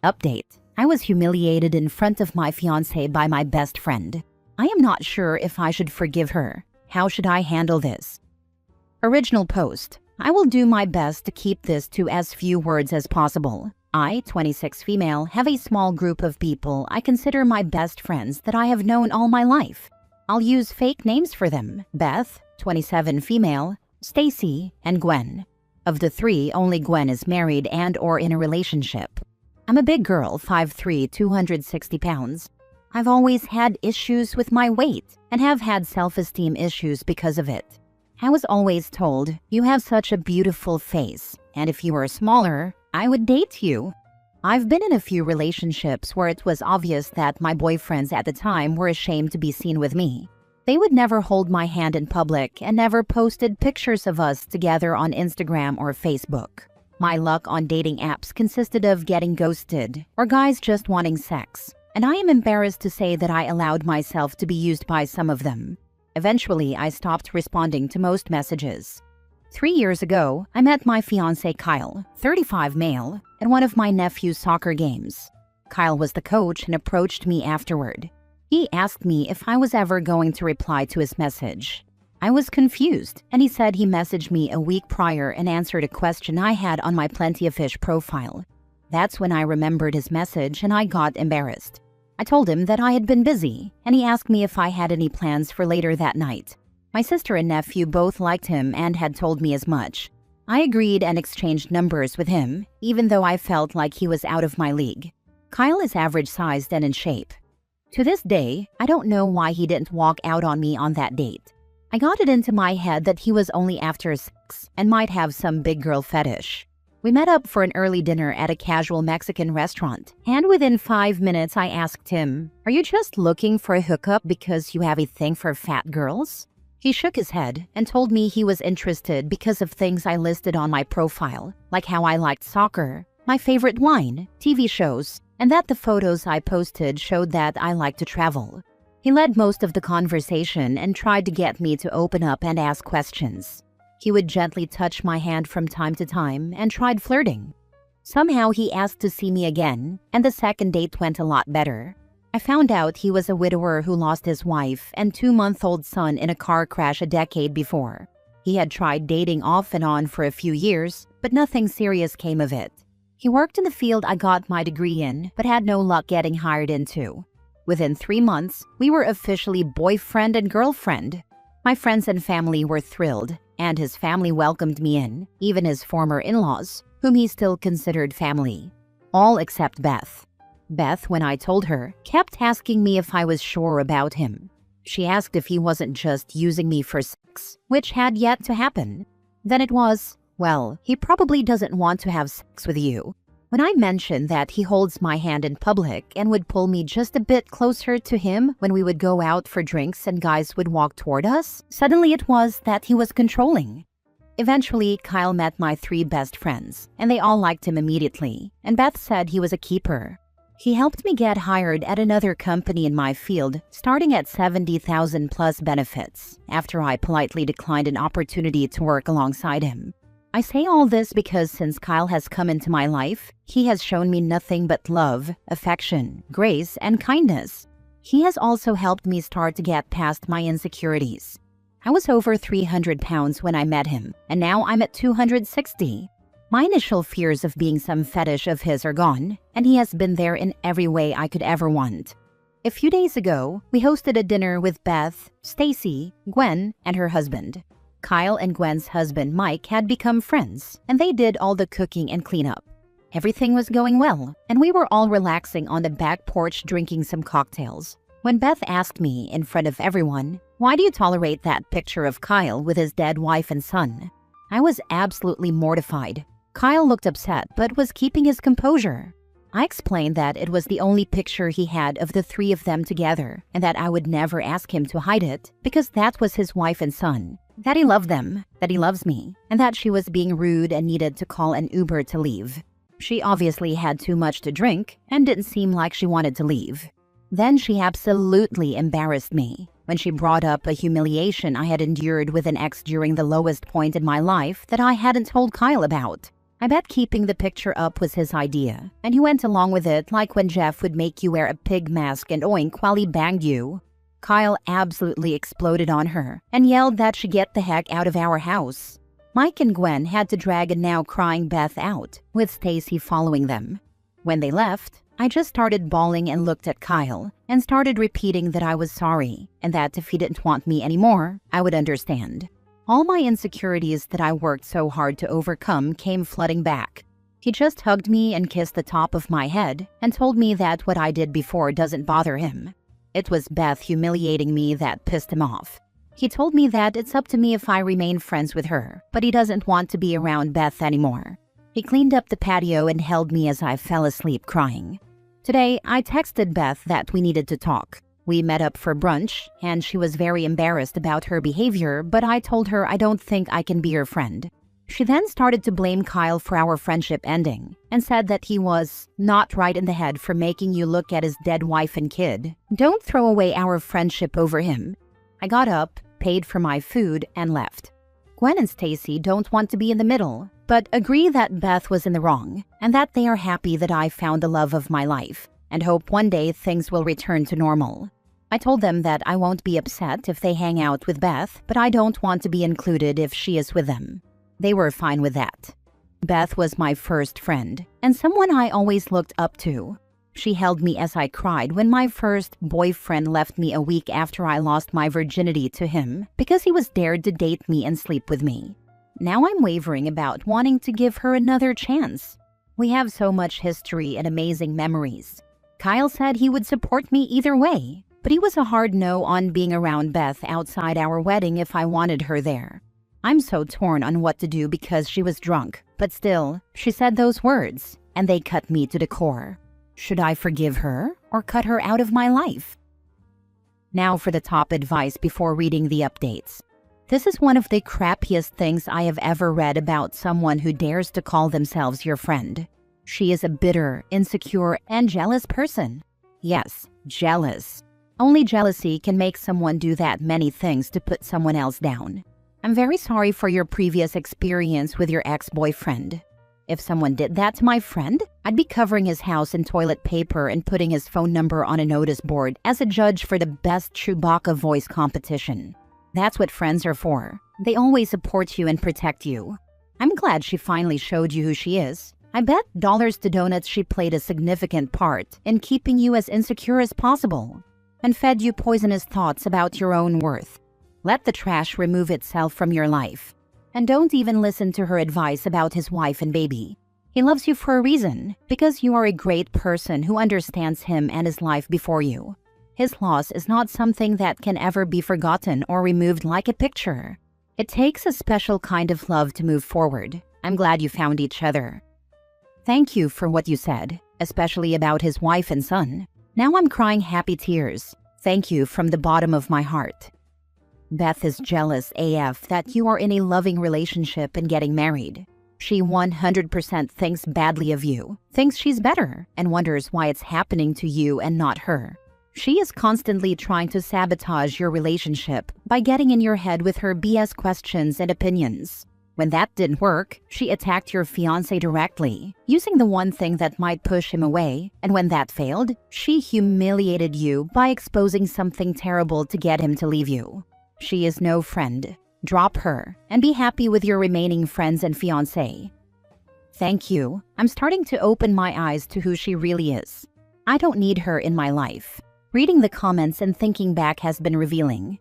Update. I was humiliated in front of my fiancé by my best friend. I am not sure if I should forgive her. How should I handle this? Original post. I will do my best to keep this to as few words as possible. I, 26 female, have a small group of people I consider my best friends that I have known all my life. I'll use fake names for them. Beth, 27 female, Stacy, and Gwen. Of the three, only Gwen is married and or in a relationship. I'm a big girl, 5'3", 260 pounds. I've always had issues with my weight and have had self-esteem issues because of it. I was always told, you have such a beautiful face, and if you were smaller, I would date you. I've been in a few relationships where it was obvious that my boyfriends at the time were ashamed to be seen with me. They would never hold my hand in public and never posted pictures of us together on Instagram or Facebook. My luck on dating apps consisted of getting ghosted or guys just wanting sex, and I am embarrassed to say that I allowed myself to be used by some of them. Eventually, I stopped responding to most messages. 3 years ago, I met my fiancé Kyle, 35 male, at one of my nephew's soccer games. Kyle was the coach and approached me afterward. He asked me if I was ever going to reply to his message. I was confused, and he said he messaged me a week prior and answered a question I had on my Plenty of Fish profile. That's when I remembered his message and I got embarrassed. I told him that I had been busy, and he asked me if I had any plans for later that night. My sister and nephew both liked him and had told me as much. I agreed and exchanged numbers with him, even though I felt like he was out of my league. Kyle is average-sized and in shape. To this day, I don't know why he didn't walk out on me on that date. I got it into my head that he was only after sex and might have some big girl fetish. We met up for an early dinner at a casual Mexican restaurant, and within 5 minutes I asked him, "Are you just looking for a hookup because you have a thing for fat girls?" He shook his head and told me he was interested because of things I listed on my profile, like how I liked soccer, my favorite wine, TV shows, and that the photos I posted showed that I like to travel. He led most of the conversation and tried to get me to open up and ask questions. He would gently touch my hand from time to time and tried flirting. Somehow he asked to see me again, and the second date went a lot better. I found out he was a widower who lost his wife and 2-month-old son in a car crash a decade before. He had tried dating off and on for a few years, but nothing serious came of it. He worked in the field I got my degree in, but had no luck getting hired into. Within 3 months, we were officially boyfriend and girlfriend. My friends and family were thrilled, and his family welcomed me in, even his former in-laws, whom he still considered family. All except Beth. Beth, when I told her, kept asking me if I was sure about him. She asked if he wasn't just using me for sex, which had yet to happen. Then it was, well, he probably doesn't want to have sex with you. When I mentioned that he holds my hand in public and would pull me just a bit closer to him when we would go out for drinks and guys would walk toward us, suddenly it was that he was controlling. Eventually, Kyle met my 3 best friends, and they all liked him immediately, and Beth said he was a keeper. He helped me get hired at another company in my field, starting at $70,000 plus benefits, after I politely declined an opportunity to work alongside him. I say all this because since Kyle has come into my life, he has shown me nothing but love, affection, grace, and kindness. He has also helped me start to get past my insecurities. I was over 300 pounds when I met him, and now I'm at 260. My initial fears of being some fetish of his are gone, and he has been there in every way I could ever want. A few days ago, we hosted a dinner with Beth, Stacy, Gwen, and her husband. Kyle and Gwen's husband, Mike, had become friends, and they did all the cooking and cleanup. Everything was going well, and we were all relaxing on the back porch drinking some cocktails. When Beth asked me, in front of everyone, "Why do you tolerate that picture of Kyle with his dead wife and son?" I was absolutely mortified. Kyle looked upset, but was keeping his composure. I explained that it was the only picture he had of the 3 of them together, and that I would never ask him to hide it, because that was his wife and son. That he loved them, that he loves me, and that she was being rude and needed to call an Uber to leave. She obviously had too much to drink and didn't seem like she wanted to leave. Then she absolutely embarrassed me when she brought up a humiliation I had endured with an ex during the lowest point in my life that I hadn't told Kyle about. I bet keeping the picture up was his idea, and he went along with it like when Jeff would make you wear a pig mask and oink while he banged you. Kyle absolutely exploded on her and yelled that she get the heck out of our house. Mike and Gwen had to drag a now crying Beth out, with Stacy following them. When they left, I just started bawling and looked at Kyle and started repeating that I was sorry and that if he didn't want me anymore, I would understand. All my insecurities that I worked so hard to overcome came flooding back. He just hugged me and kissed the top of my head and told me that what I did before doesn't bother him. It was Beth humiliating me that pissed him off. He told me that it's up to me if I remain friends with her, but he doesn't want to be around Beth anymore. He cleaned up the patio and held me as I fell asleep crying. Today, I texted Beth that we needed to talk. We met up for brunch, and she was very embarrassed about her behavior, but I told her I don't think I can be her friend. She then started to blame Kyle for our friendship ending and said that he was not right in the head for making you look at his dead wife and kid. Don't throw away our friendship over him. I got up, paid for my food, and left. Gwen and Stacy don't want to be in the middle, but agree that Beth was in the wrong and that they are happy that I found the love of my life and hope one day things will return to normal. I told them that I won't be upset if they hang out with Beth, but I don't want to be included if she is with them. They were fine with that. Beth was my first friend and someone I always looked up to. She held me as I cried when my first boyfriend left me a week after I lost my virginity to him because he was dared to date me and sleep with me. Now I'm wavering about wanting to give her another chance. We have so much history and amazing memories. Kyle said he would support me either way, but he was a hard no on being around Beth outside our wedding if I wanted her there. I'm so torn on what to do because she was drunk, but still, she said those words, and they cut me to the core. Should I forgive her or cut her out of my life? Now for the top advice before reading the updates. This is one of the crappiest things I have ever read about someone who dares to call themselves your friend. She is a bitter, insecure, and jealous person. Yes, jealous. Only jealousy can make someone do that many things to put someone else down. I'm very sorry for your previous experience with your ex-boyfriend. If someone did that to my friend, I'd be covering his house in toilet paper and putting his phone number on a notice board as a judge for the best Chewbacca voice competition. That's what friends are for. They always support you and protect you. I'm glad she finally showed you who she is. I bet dollars to donuts she played a significant part in keeping you as insecure as possible and fed you poisonous thoughts about your own worth. Let the trash remove itself from your life. And don't even listen to her advice about his wife and baby. He loves you for a reason, because you are a great person who understands him and his life before you. His loss is not something that can ever be forgotten or removed like a picture. It takes a special kind of love to move forward. I'm glad you found each other. Thank you for what you said, especially about his wife and son. Now I'm crying happy tears. Thank you from the bottom of my heart. Beth is jealous AF that you are in a loving relationship and getting married. She 100% thinks badly of you, thinks she's better, and wonders why it's happening to you and not her. She is constantly trying to sabotage your relationship by getting in your head with her BS questions and opinions. When that didn't work, she attacked your fiancé directly, using the one thing that might push him away, and when that failed, she humiliated you by exposing something terrible to get him to leave you. She is no friend. Drop her and be happy with your remaining friends and fiancé. Thank you. I'm starting to open my eyes to who she really is. I don't need her in my life. Reading the comments and thinking back has been revealing.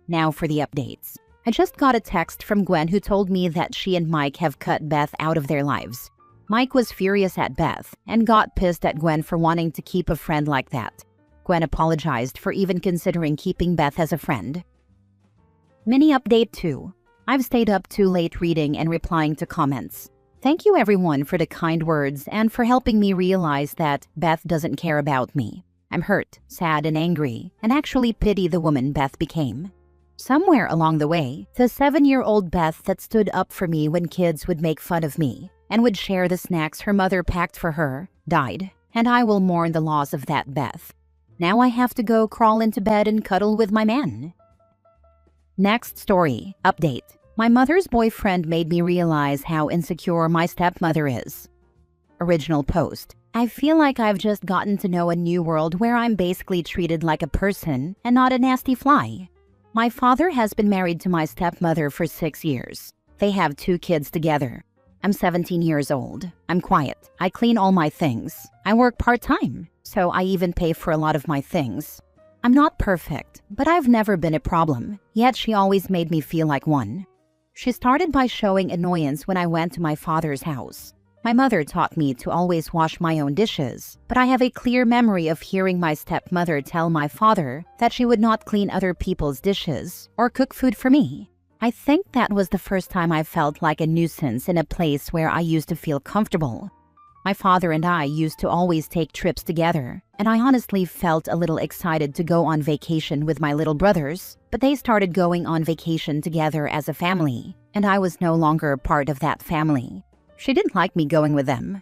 Now for the updates. I just got a text from Gwen who told me that she and Mike have cut Beth out of their lives. Mike was furious at Beth and got pissed at Gwen for wanting to keep a friend like that. Gwen apologized for even considering keeping Beth as a friend. Mini update 2. I've stayed up too late reading and replying to comments. Thank you everyone for the kind words and for helping me realize that Beth doesn't care about me. I'm hurt, sad, and angry, and actually pity the woman Beth became. Somewhere along the way, the 7-year-old Beth that stood up for me when kids would make fun of me and would share the snacks her mother packed for her, died, and I will mourn the loss of that Beth. Now I have to go crawl into bed and cuddle with my man. Next story. Update. My mother's boyfriend made me realize how insecure my stepmother is. Original post. I feel like I've just gotten to know a new world where I'm basically treated like a person and not a nasty fly. My father has been married to my stepmother for 6 years. They have 2 kids together. I'm 17 years old. I'm quiet. I clean all my things. I work part-time, so I even pay for a lot of my things. I'm not perfect, but I've never been a problem, yet she always made me feel like one. She started by showing annoyance when I went to my father's house. My mother taught me to always wash my own dishes, but I have a clear memory of hearing my stepmother tell my father that she would not clean other people's dishes or cook food for me. I think that was the first time I felt like a nuisance in a place where I used to feel comfortable. My father and I used to always take trips together, and I honestly felt a little excited to go on vacation with my little brothers, but they started going on vacation together as a family, and I was no longer a part of that family. She didn't like me going with them.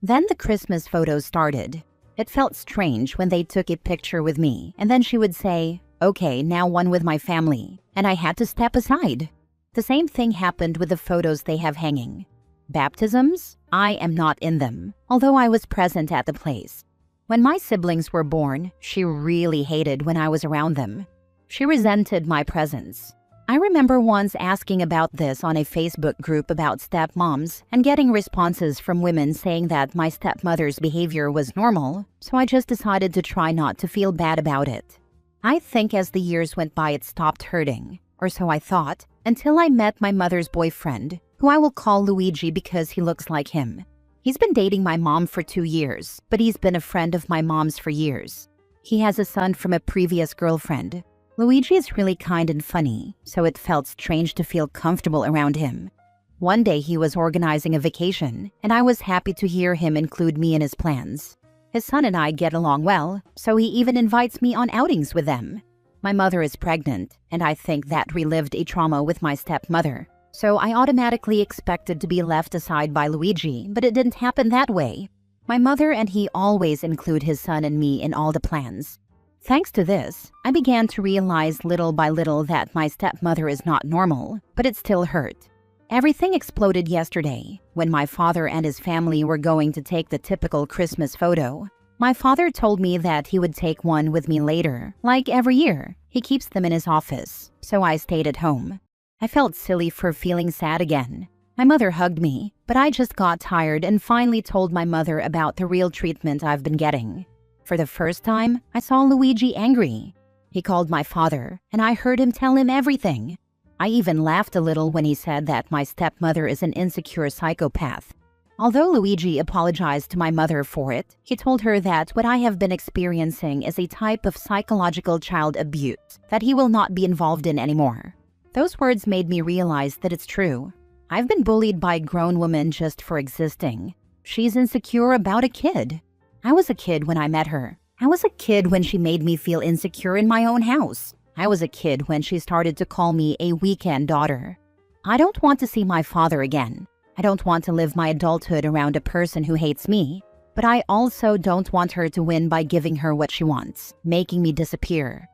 Then the Christmas photos started. It felt strange when they took a picture with me, and then she would say, "Okay, now one with my family," and I had to step aside. The same thing happened with the photos they have hanging. Baptisms? I am not in them, although I was present at the place. When my siblings were born, she really hated when I was around them. She resented my presence. I remember once asking about this on a Facebook group about stepmoms and getting responses from women saying that my stepmother's behavior was normal, so I just decided to try not to feel bad about it. I think as the years went by it stopped hurting, or so I thought, until I met my mother's boyfriend, who I will call Luigi because he looks like him. He's been dating my mom for 2 years, but he's been a friend of my mom's for years. He has a son from a previous girlfriend. Luigi is really kind and funny, so it felt strange to feel comfortable around him. One day he was organizing a vacation, and I was happy to hear him include me in his plans. His son and I get along well, so he even invites me on outings with them. My mother is pregnant, and I think that relived a trauma with my stepmother. So I automatically expected to be left aside by Luigi, but it didn't happen that way. My mother and he always include his son and me in all the plans. Thanks to this, I began to realize little by little that my stepmother is not normal, but it still hurt. Everything exploded yesterday when my father and his family were going to take the typical Christmas photo. My father told me that he would take one with me later, like every year. He keeps them in his office, so I stayed at home. I felt silly for feeling sad again. My mother hugged me, but I just got tired and finally told my mother about the real treatment I've been getting. For the first time, I saw Luigi angry. He called my father, and I heard him tell him everything. I even laughed a little when he said that my stepmother is an insecure psychopath. Although Luigi apologized to my mother for it, he told her that what I have been experiencing is a type of psychological child abuse that he will not be involved in anymore. Those words made me realize that it's true. I've been bullied by a grown woman just for existing. She's insecure about a kid. I was a kid when I met her. I was a kid when she made me feel insecure in my own house. I was a kid when she started to call me a weekend daughter. I don't want to see my father again. I don't want to live my adulthood around a person who hates me. But I also don't want her to win by giving her what she wants, making me disappear.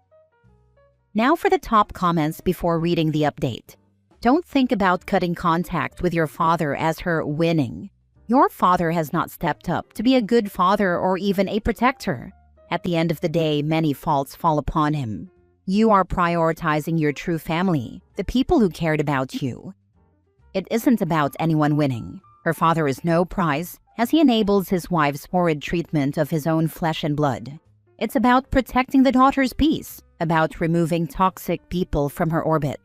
Now for the top comments before reading the update. Don't think about cutting contact with your father as her winning. Your father has not stepped up to be a good father or even a protector. At the end of the day, many faults fall upon him. You are prioritizing your true family, the people who cared about you. It isn't about anyone winning. Her father is no prize, as he enables his wife's horrid treatment of his own flesh and blood. It's about protecting the daughter's peace, about removing toxic people from her orbit.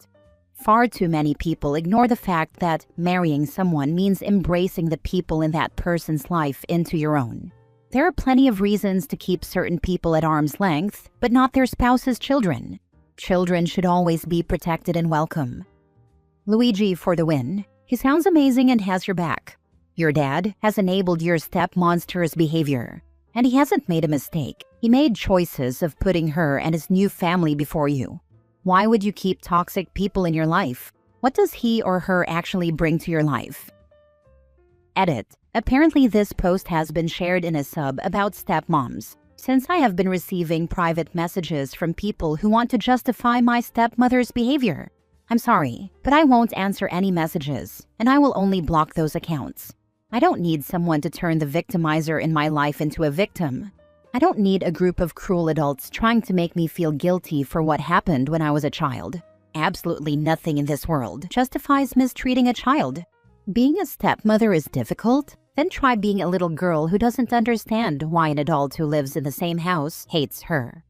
Far too many people ignore the fact that marrying someone means embracing the people in that person's life into your own. There are plenty of reasons to keep certain people at arm's length, but not their spouse's children. Children should always be protected and welcome. Luigi for the win. He sounds amazing and has your back. Your dad has enabled your step-monster's behavior. And he hasn't made a mistake. He made choices of putting her and his new family before you. Why would you keep toxic people in your life? What does he or her actually bring to your life? Edit. Apparently this post has been shared in a sub about stepmoms. Since I have been receiving private messages from people who want to justify my stepmother's behavior, I'm sorry, but I won't answer any messages, and I will only block those accounts. I don't need someone to turn the victimizer in my life into a victim. I don't need a group of cruel adults trying to make me feel guilty for what happened when I was a child. Absolutely nothing in this world justifies mistreating a child. Being a stepmother is difficult? Then try being a little girl who doesn't understand why an adult who lives in the same house hates her.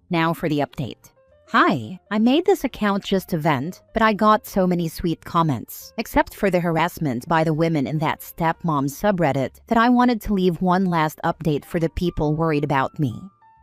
Now for the update. Hi, I made this account just to vent, but I got so many sweet comments, except for the harassment by the women in that stepmom subreddit, that I wanted to leave one last update for the people worried about me.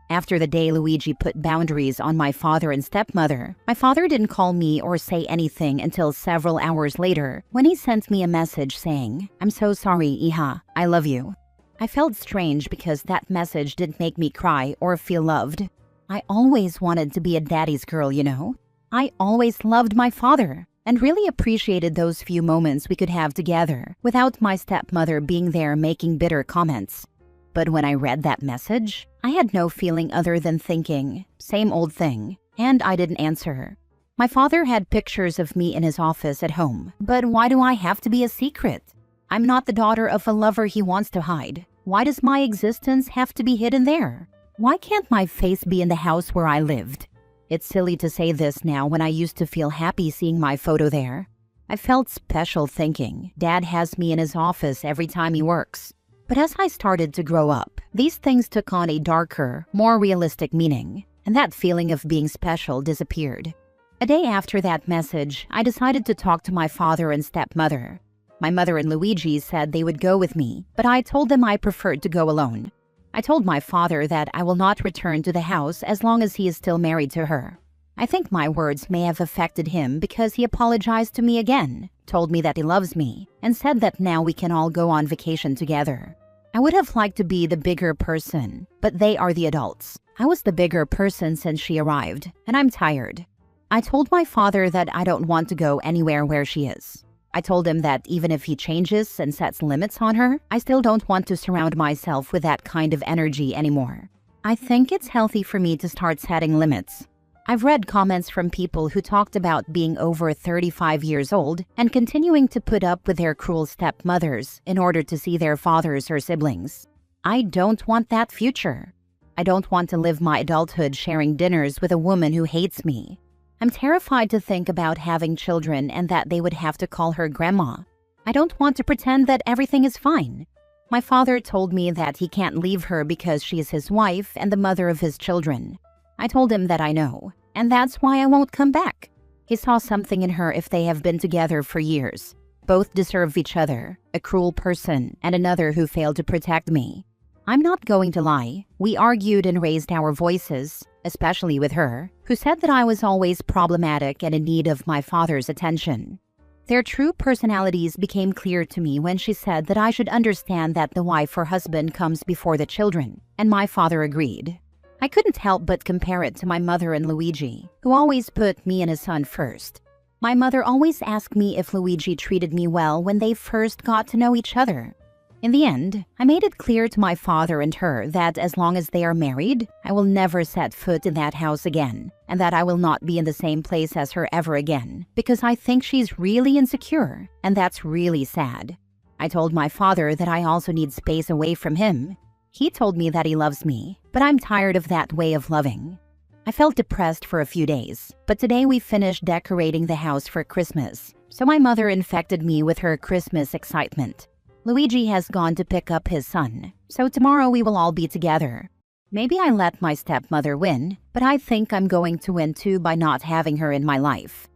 After the day Luigi put boundaries on my father and stepmother, my father didn't call me or say anything until several hours later when he sent me a message saying, "I'm so sorry, Iha, I love you." I felt strange because that message didn't make me cry or feel loved. I always wanted to be a daddy's girl, you know? I always loved my father and really appreciated those few moments we could have together without my stepmother being there making bitter comments. But when I read that message, I had no feeling other than thinking, same old thing, and I didn't answer. My father had pictures of me in his office at home, but why do I have to be a secret? I'm not the daughter of a lover he wants to hide. Why does my existence have to be hidden there? Why can't my face be in the house where I lived? It's silly to say this now when I used to feel happy seeing my photo there. I felt special thinking, Dad has me in his office every time he works. But as I started to grow up, these things took on a darker, more realistic meaning, and that feeling of being special disappeared. A day after that message, I decided to talk to my father and stepmother. My mother and Luigi said they would go with me, but I told them I preferred to go alone. I told my father that I will not return to the house as long as he is still married to her. I think my words may have affected him because he apologized to me again, told me that he loves me, and said that now we can all go on vacation together. I would have liked to be the bigger person, but they are the adults. I was the bigger person since she arrived, and I'm tired. I told my father that I don't want to go anywhere where she is. I told him that even if he changes and sets limits on her, I still don't want to surround myself with that kind of energy anymore. I think it's healthy for me to start setting limits. I've read comments from people who talked about being over 35 years old and continuing to put up with their cruel stepmothers in order to see their fathers or siblings. I don't want that future. I don't want to live my adulthood sharing dinners with a woman who hates me. I'm terrified to think about having children and that they would have to call her grandma. I don't want to pretend that everything is fine. My father told me that he can't leave her because she is his wife and the mother of his children. I told him that I know, and that's why I won't come back. He saw something in her if they have been together for years. Both deserve each other, a cruel person and another who failed to protect me. I'm not going to lie. We argued and raised our voices, especially with her, who said that I was always problematic and in need of my father's attention. Their true personalities became clear to me when she said that I should understand that the wife or husband comes before the children, and my father agreed. I couldn't help but compare it to my mother and Luigi, who always put me and his son first. My mother always asked me if Luigi treated me well when they first got to know each other. In the end, I made it clear to my father and her that as long as they are married, I will never set foot in that house again, and that I will not be in the same place as her ever again, because I think she's really insecure, and that's really sad. I told my father that I also need space away from him. He told me that he loves me, but I'm tired of that way of loving. I felt depressed for a few days, but today we finished decorating the house for Christmas, so my mother infected me with her Christmas excitement. Luigi has gone to pick up his son, so tomorrow we will all be together. Maybe I let my stepmother win, but I think I'm going to win too by not having her in my life.